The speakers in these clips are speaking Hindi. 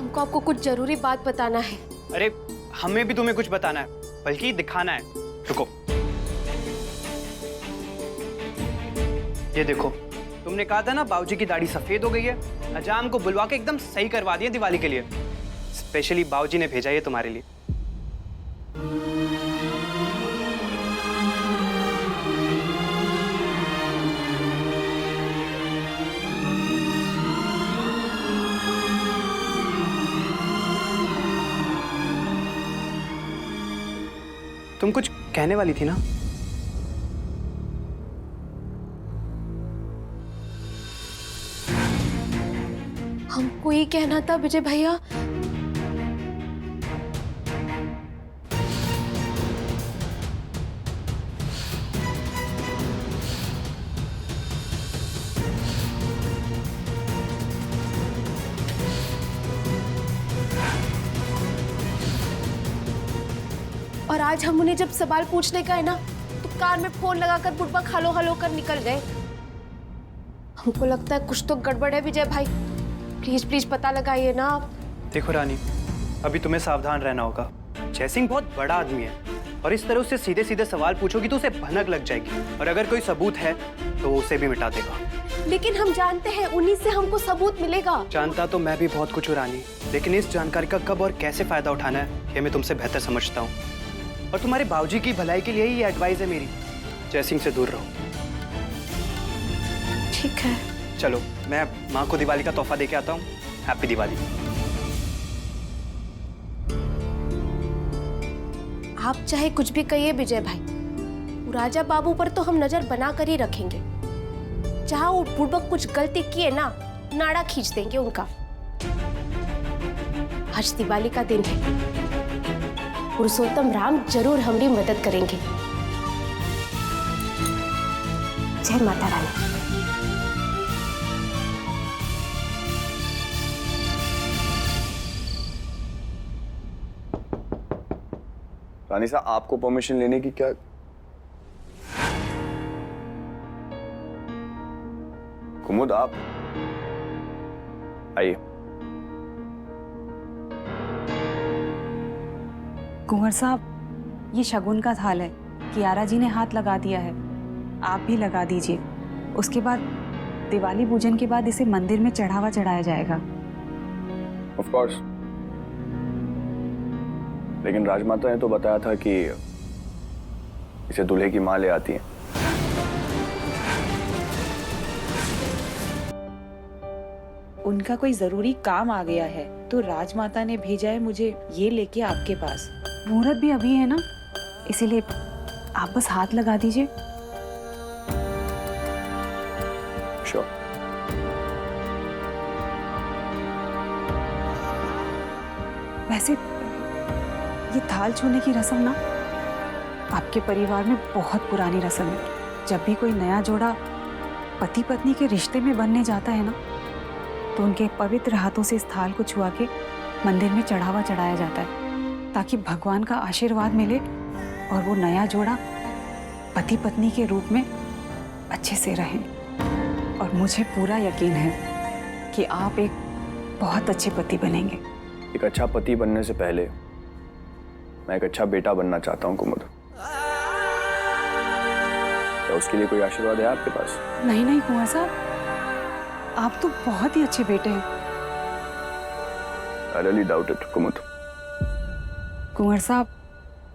हमको आपको कुछ जरूरी बात बताना है। अरे हमें भी तुम्हें कुछ बताना है, बल्कि दिखाना है। रुको, ये देखो, तुमने कहा था ना बाबूजी की दाढ़ी सफेद हो गई है। अजाम को बुलवा के एकदम सही करवा दिया दिवाली के लिए। स्पेशली बाबूजी ने भेजा ये तुम्हारे लिए। तुम कुछ कहने वाली थी ना? हमको ये कहना था विजय भैया, और आज हम उन्हें जब सवाल पूछने का है ना, तो कार में फोन लगाकर बुढ़बक हलो हलो कर निकल गए। हमको लगता है कुछ तो गड़बड़ है विजय भाई, प्लीज प्लीज पता लगाइए ना आप। देखो रानी, अभी तुम्हें सावधान रहना होगा। जयसिंह बहुत बड़ा आदमी है और इस तरह उससे सीधे सीधे सवाल पूछोगी तो उसे भनक लग जाएगी, और अगर कोई सबूत है तो वो उसे भी मिटा देगा। लेकिन हम जानते हैं उन्हीं से हमको सबूत मिलेगा। जानता तो मैं भी बहुत कुछ हूँ रानी, लेकिन इस जानकारी का कब और कैसे फायदा उठाना है ये मैं तुमसे बेहतर समझता हूँ। और तुम्हारे बाबूजी की भलाई के लिए ही ये एडवाइस है मेरी, जयसिंह से दूर रहो। ठीक है, चलो मैं माँ को दिवाली का तोहफा देके आता हूँ। हैप्पी दिवाली। आप चाहे कुछ भी कहिए विजय भाई, राजा बाबू पर तो हम नजर बना कर ही रखेंगे। जहां वो बुड़बक कुछ गलती किए ना, नाड़ा खींच देंगे उनका। आज दिवाली का दिन है, पुरुषोत्तम राम जरूर हमारी मदद करेंगे। जय माता रानी। रानी साहब, आपको परमिशन लेने की क्या? कुमुद, आप आइए। कुंवर साहब, ये शगुन का थाल है। कियारा जी ने हाथ लगा दिया है, आप भी लगा दीजिए। उसके बाद दिवाली पूजन के बाद इसे मंदिर में चढ़ावा चढ़ाया जाएगा। ऑफ कोर्स, लेकिन राजमाता ने तो बताया था कि इसे दूल्हे की माँ ले आती है। उनका कोई जरूरी काम आ गया है तो राजमाता ने भेजा है मुझे ये लेके आपके पास। मुहूर्त भी अभी है ना, इसीलिए आप बस हाथ लगा दीजिए। श्योर। वैसे ये थाल छूने की रस्म ना आपके परिवार में बहुत पुरानी रस्म है। जब भी कोई नया जोड़ा पति पत्नी के रिश्ते में बनने जाता है ना, तो उनके पवित्र हाथों से इस थाल को छुआ के मंदिर में चढ़ावा चढ़ाया जाता है, ताकि भगवान का आशीर्वाद मिले और वो नया जोड़ा पति पत्नी के रूप में अच्छे से रहें। और मुझे पूरा यकीन है कि आप एक बहुत अच्छे पति बनेंगे। एक अच्छा पति बनने से पहले मैं एक अच्छा बेटा बनना चाहता हूँ कुमुद। क्या उसके लिए कोई आशीर्वाद है आपके पास? नहीं नहीं कुंवर साहब, आप तो बहुत ही अच्छे बेटे हैं। I really doubt it, कुमुद। कुंवर साहब,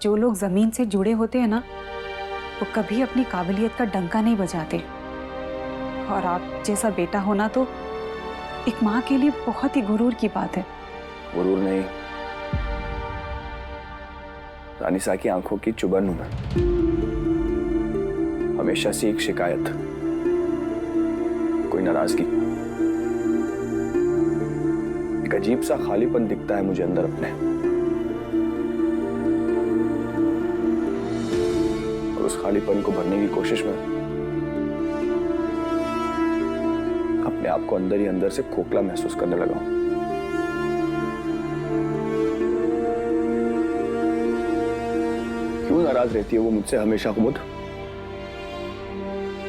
जो लोग जमीन से जुड़े होते हैं ना, वो कभी अपनी काबिलियत का डंका नहीं बजाते। और आप जैसा बेटा होना तो एक माँ के लिए बहुत ही गुरूर की बात है। गुरूर नहीं, रानी सा की आंखों की चुभन हूं मैं। हमेशा से एक शिकायत, कोई नाराजगी, एक अजीब सा खालीपन दिखता है मुझे अंदर अपने। और उस खालीपन को भरने की कोशिश में अपने आप को अंदर ही अंदर से खोखला महसूस करने लगा हूं। क्यों नाराज रहती है वो मुझसे हमेशा कुमुद?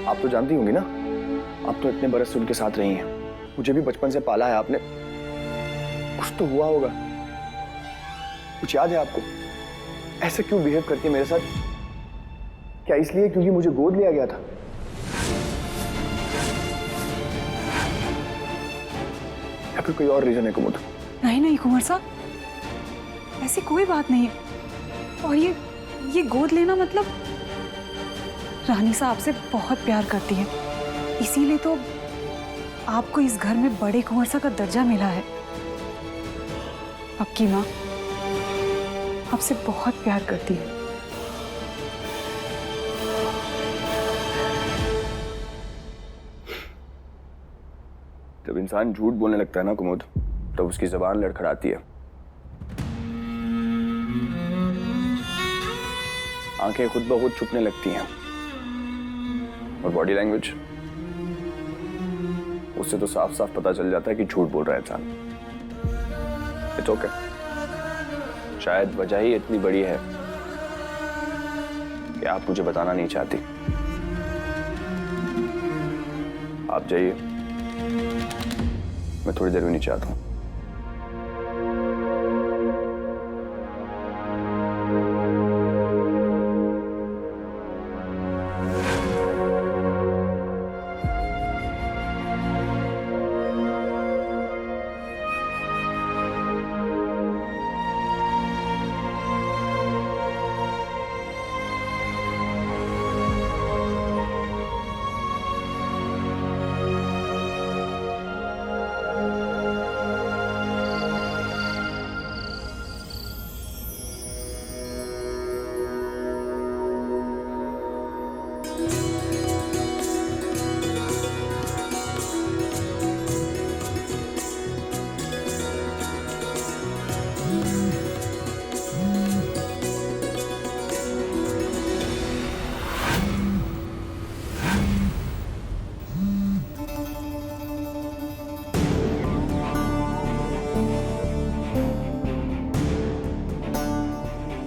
आप तो जानती होंगी ना, आप तो इतने बरस से उनके साथ रही हैं। मुझे भी बचपन से पाला है आपने, कुछ तो हुआ होगा। कुछ याद है आपको? ऐसे क्यों बिहेव करती है मेरे साथ? क्या इसलिए क्योंकि मुझे गोद लिया गया था? या फिर कोई और रीजन है कुमुद? नहीं नहीं कुंवर साहब, ऐसी कोई बात नहीं है। और ये गोद लेना मतलब रानी साहब से बहुत प्यार करती है, इसीलिए तो आपको इस घर में बड़े कुंवर साहब का दर्जा मिला है। आपकी माँ आपसे बहुत प्यार करती है। जब इंसान झूठ बोलने लगता है ना कुमुद, तब उसकी जुबान लड़खड़ाती है, आंखें खुद ब खुद छुपने लगती हैं, और बॉडी लैंग्वेज, उससे तो साफ साफ पता चल जाता है कि झूठ बोल रहा है इंसान। It's okay. शायद वजह ही इतनी बड़ी है कि आप मुझे बताना नहीं चाहती। आप जाइए, मैं थोड़ी देर में नीचे आता हूं।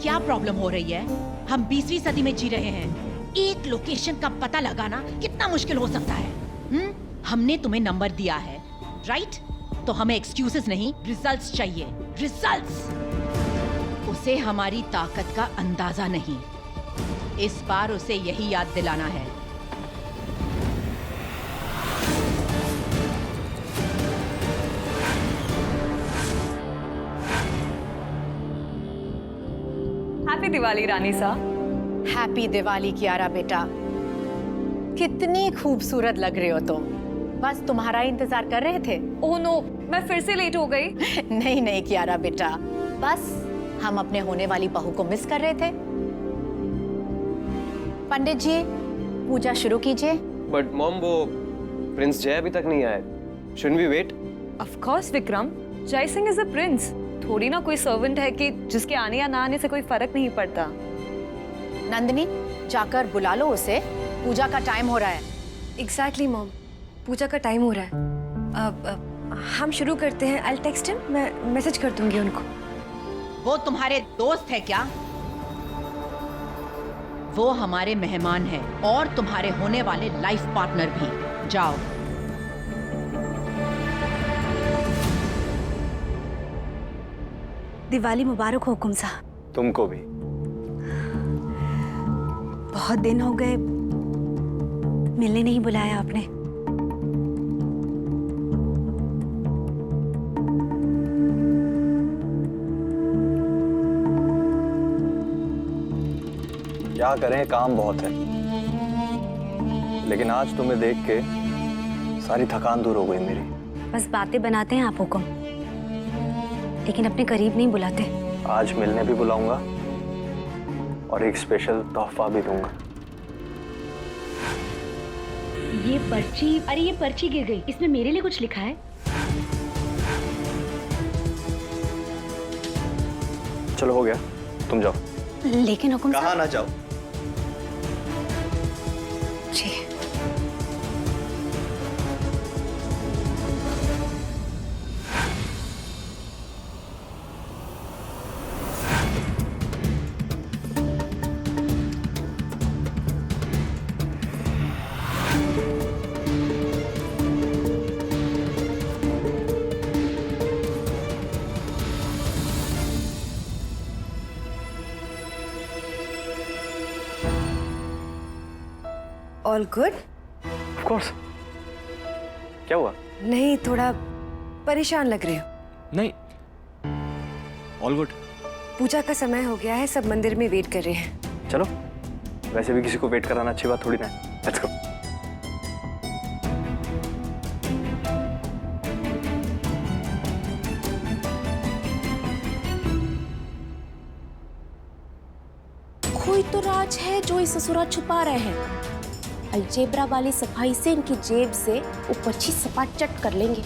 क्या प्रॉब्लम हो रही है? हम 20वीं सदी में जी रहे हैं। एक लोकेशन का पता लगाना कितना मुश्किल हो सकता है? हमने तुम्हें नंबर दिया है, राइट? तो हमें एक्सक्यूजेस नहीं, रिजल्ट्स चाहिए। रिजल्ट्स। उसे हमारी ताकत का अंदाजा नहीं, इस बार उसे यही याद दिलाना है। हैप्पी दिवाली रानी साहब। हैप्पी दिवाली कियारा बेटा। कितनी खूबसूरत लग रहे हो तुम। बस तुम्हारा इंतजार कर रहे थे। ओह नो, मैं फिर से लेट हो गई। नहीं नहीं कियारा बेटा, बस हम अपने होने वाली बहू को मिस कर रहे थे। पंडित जी, पूजा शुरू कीजिए। बट मॉम, वो प्रिंस जय अभी तक नहीं आए। Shouldn't we wait? Of course Vikram, Jai Singh is a prince. थोड़ी ना कोई सर्वेंट है कि जिसके आने या ना आने से कोई फर्क नहीं पड़ता। नंदिनी, जाकर बुला लो उसे, पूजा का टाइम हो रहा है। एग्जैक्टली मॉम, पूजा का टाइम हो रहा है। अब हम शुरू करते हैं। आई टेक्स्ट हिम, मैं मैसेज कर दूंगी उनको। वो तुम्हारे दोस्त है क्या? वो हमारे मेहमान हैं और तुम्हारे होने वाले लाइफ पार्टनर भी। जाओ। दिवाली मुबारक हो हुकुम साहब। तुमको भी। बहुत दिन हो गए, मिलने नहीं बुलाया आपने। क्या करें, काम बहुत है, लेकिन आज तुम्हें देख के सारी थकान दूर हो गई मेरी। बस बातें बनाते हैं आप हुकुम, लेकिन अपने करीब नहीं बुलाते। आज मिलने भी बुलाऊंगा और एक स्पेशल तोहफा भी दूंगा। ये पर्ची, अरे ये पर्ची गिर गई, इसमें मेरे लिए कुछ लिखा है। चलो हो गया, तुम जाओ। लेकिन हुकुम कहाँ साहब। ना जाओ। जी। All good? Of course. क्या हुआ? नहीं, थोड़ा परेशान लग रहे हो। नहीं, ऑल गुड। पूजा का समय हो गया है, सब मंदिर में वेट कर रहे हैं। चलो, वैसे भी किसी को वेट कराना अच्छी बात थोड़ी ना है। Let's go. कोई तो राज है जो इस ससुरा छुपा रहे हैं। अलजेब्रा वाली सफाई से इनकी जेब से ऊपर छी सपाट चट कर लेंगे।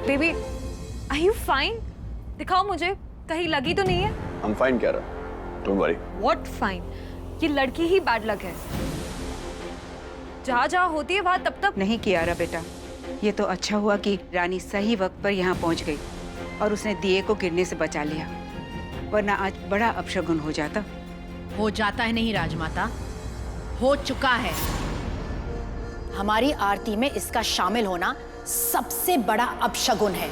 Baby, are you fine? दिखाओ मुझे, कहीं लगी तो नहीं है? I'm fine, Kiara. Don't worry. What fine? ये लड़की ही बैड लक है। जहाँ जहाँ होती है वहाँ तब तक नहीं कियारा बेटा, ये तो अच्छा हुआ कि रानी सही वक्त पर यहाँ पहुँच गई और उसने दिए को गिरने से बचा लिया, वरना आज बड़ा अपशगुन हो जाता। हो जाता है नहीं राजमाता, हो चुका है। हमारी आरती में इसका शामिल होना सबसे बड़ा अपशगुन है।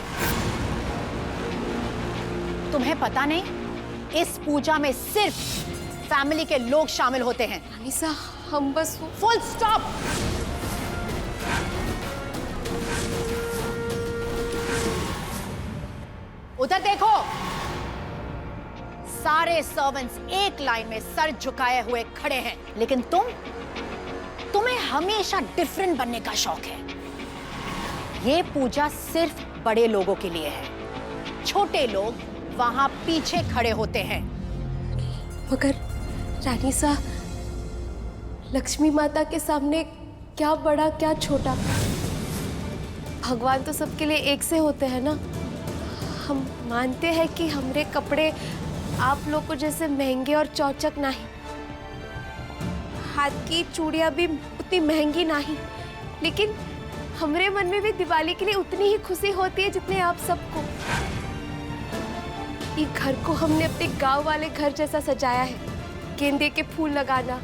तुम्हें पता नहीं, इस पूजा में सिर्फ फैमिली के लोग शामिल होते हैं। अनीसा, हम बस फुल स्टॉप। उधर देखो, सारे सर्वेंट्स एक लाइन में सर झुकाए हुए खड़े हैं, लेकिन तुम्हें हमेशा डिफरेंट बनने का शौक है। ये पूजा सिर्फ बड़े लोगों के लिए है, छोटे लोग वहां पीछे खड़े होते हैं। मगर रानी सा, लक्ष्मी माता के सामने क्या बड़ा क्या छोटा, भगवान तो सबके लिए एक से होते हैं ना। हम मानते हैं कि हमरे कपड़े आप लोग को जैसे महंगे और चौचक नहीं, हाथ की चूड़ियां भी उतनी महंगी नहीं, लेकिन हमरे मन में भी दिवाली के लिए उतनी ही खुशी होती है जितने आप सबको। ये घर को हमने अपने गांव वाले घर जैसा सजाया है। गेंदे के फूल लगाना,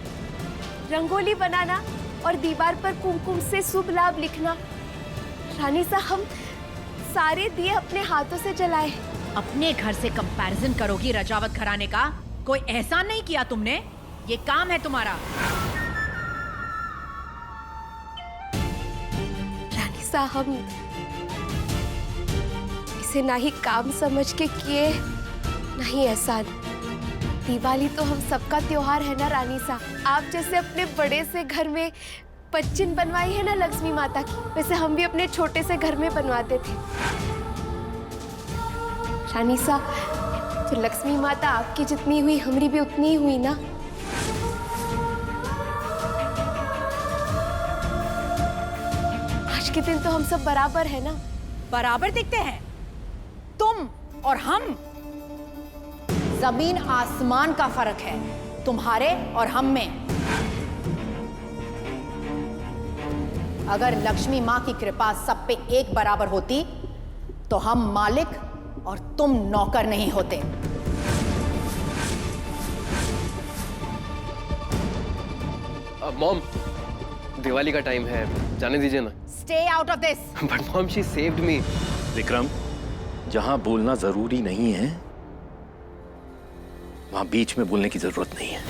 रंगोली बनाना और दीवार पर कुमकुम से शुभ लाभ लिखना। रानी सा, हम सारे दिए अपने हाथों से जलाए हैं। अपने घर से कंपैरिजन करोगी रजावत घराने का? कोई एहसान नहीं किया तुमने? ये काम है तुम्हारा। रानी सा, हम इसे ना ही काम समझ के किए ना ही एहसान। दिवाली तो हम सबका त्योहार है ना रानी सा। आप जैसे अपने बड़े से घर में पच्चिन बनवाई है ना लक्ष्मी माता की, वैसे हम भी अपने छोटे से घर में बनवाते थे। रानी सा, तो लक्ष्मी माता आपकी जितनी हुई हमारी भी उतनी ही हुई ना। आज के दिन तो हम सब बराबर है ना। बराबर दिखते हैं तुम और हम। जमीन आसमान का फर्क है तुम्हारे और हम में। अगर लक्ष्मी माँ की कृपा सब पे एक बराबर होती तो हम मालिक और तुम नौकर नहीं होते। मॉम, दिवाली का टाइम है, जाने दीजिए ना। Stay out of this. But mom, she saved me. Vikram, जहां बोलना जरूरी नहीं है वहां बीच में बोलने की जरूरत नहीं है।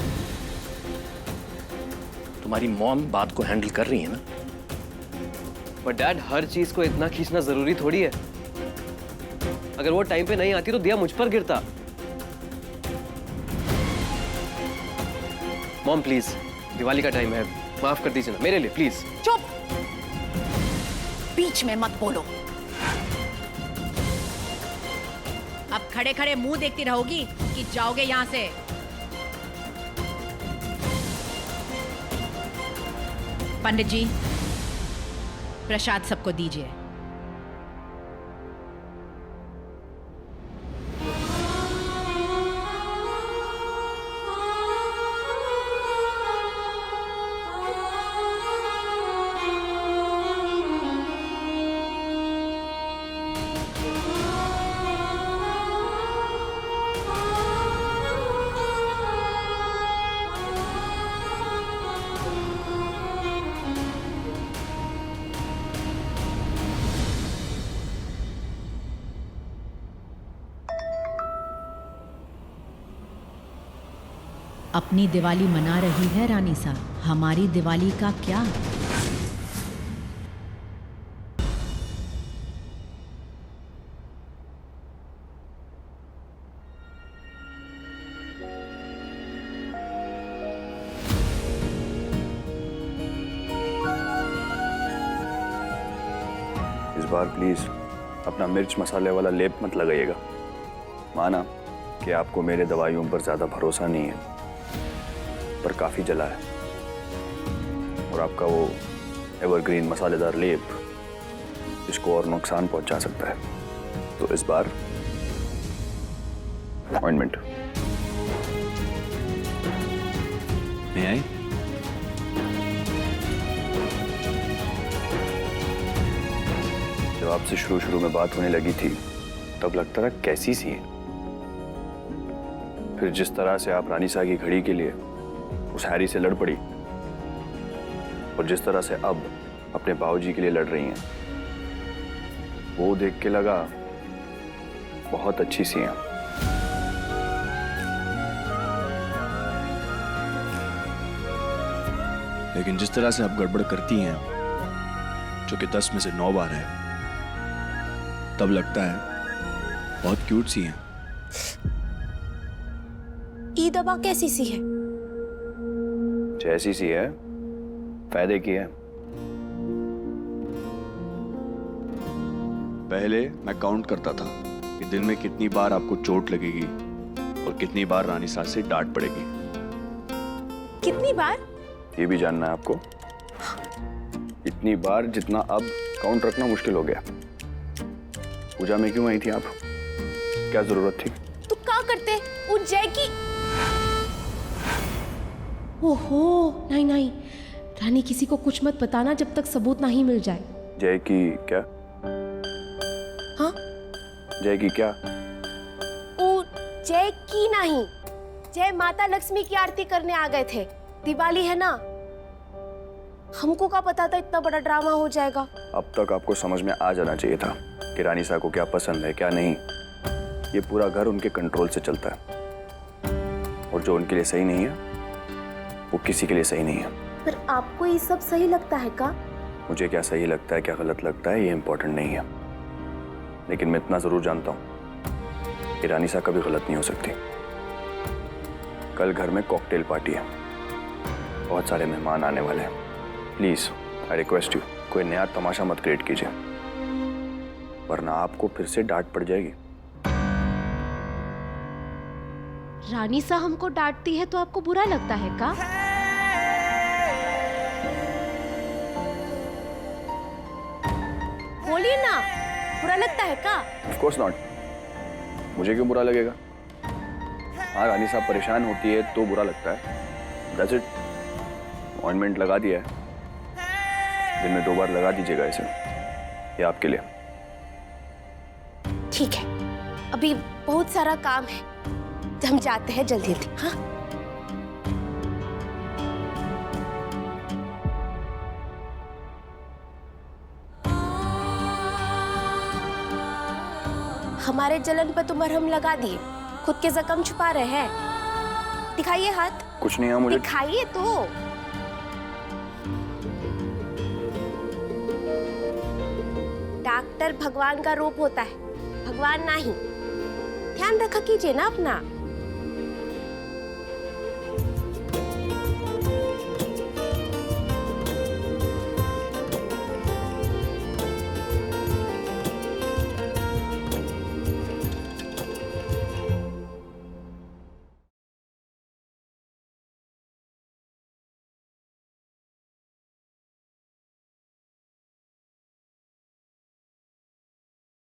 तुम्हारी मॉम बात को हैंडल कर रही है ना। बट डैड, हर चीज को इतना खींचना जरूरी थोड़ी है। अगर वो टाइम पे नहीं आती तो दिया मुझ पर गिरता। मॉम प्लीज, दिवाली का टाइम है, माफ कर दीजिए ना मेरे लिए प्लीज। चुप, बीच में मत बोलो। अब खड़े खड़े मुंह देखती रहोगी कि जाओगे यहां से? पंडित जी, प्रसाद सबको दीजिए। अपनी दिवाली मना रही है रानी सा, हमारी दिवाली का क्या? इस बार प्लीज अपना मिर्च मसाले वाला लेप मत लगाइएगा। माना कि आपको मेरे दवाइयों पर ज्यादा भरोसा नहीं है, पर काफी जला है और आपका वो एवरग्रीन मसालेदार लेप इसको और नुकसान पहुंचा सकता है। तो इस बार ऑइंटमेंट। मैं आई? जब आपसे शुरू में बात होने लगी थी तब लगता था कैसी सी है। फिर जिस तरह से आप रानी सा की घड़ी के लिए उस हैरी से लड़ पड़ी और जिस तरह से अब अपने बाबूजी के लिए लड़ रही हैं, वो देख के लगा बहुत अच्छी सी हैं। लेकिन जिस तरह से आप गड़बड़ करती हैं, जो कि 10 में से 9 बार है, तब लगता है बहुत क्यूट सी हैं। ई दवा कैसी सी है? जैसी सी है, फायदे की है। पहले मैं काउंट करता था कि दिन में कितनी बार आपको चोट लगेगी और कितनी बार रानी सास से डांट पड़ेगी। कितनी बार? ये भी जानना है आपको? इतनी बार जितना अब काउंट रखना मुश्किल हो गया। पूजा में क्यों आई थी आप? क्या जरूरत थी? तो क्या करते उन जय की? ओहो, नहीं नहीं रानी, किसी को कुछ मत बताना जब तक सबूत नहीं मिल जाए। जय की क्या? हाँ? जय की क्या? ओ, जय की नहीं, जय माता लक्ष्मी की आरती करने आ गए थे। दिवाली है ना, हमको क्या पता था इतना बड़ा ड्रामा हो जाएगा। अब तक आपको समझ में आ जाना चाहिए था कि रानी सा को क्या पसंद है क्या नहीं। ये पूरा घर उनके कंट्रोल से चलता है और जो उनके लिए सही नहीं है वो किसी के लिए सही नहीं है। पर आपको ये सब सही लगता है का? मुझे क्या सही लगता है क्या गलत लगता है ये इम्पोर्टेंट नहीं है, लेकिन मैं इतना जरूर जानता हूं कि रानी सा कभी गलत नहीं हो सकती। कल घर में कॉकटेल पार्टी है, बहुत सारे मेहमान आने वाले हैं। प्लीज आई रिक्वेस्ट यू, कोई नया तमाशा मत क्रिएट कीजिए, वरना आपको फिर से डांट पड़ जाएगी। रानी सा हमको डांटती है तो आपको बुरा लगता है का? बोलिए ना, बुरा लगता है का? ऑफ कोर्स नॉट, मुझे क्यों बुरा लगेगा? हाँ, रानी साहब परेशान होती है तो बुरा लगता है, दैट्स इट। ऑइंटमेंट लगा दिया है, दिन में 2 बार लगा दीजिएगा इसे, ये आपके लिए। ठीक है, अभी बहुत सारा काम है, हम जाते हैं जल्दी जल्दी। हाँ, हमारे जलन पर तो मरहम लगा दिए, खुद के जख्म छुपा रहे हैं। दिखाइए हाथ। कुछ नहीं है मुझे। दिखाइए तो। डॉक्टर भगवान का रूप होता है, भगवान नहीं। ध्यान रखा कीजिए ना अपना।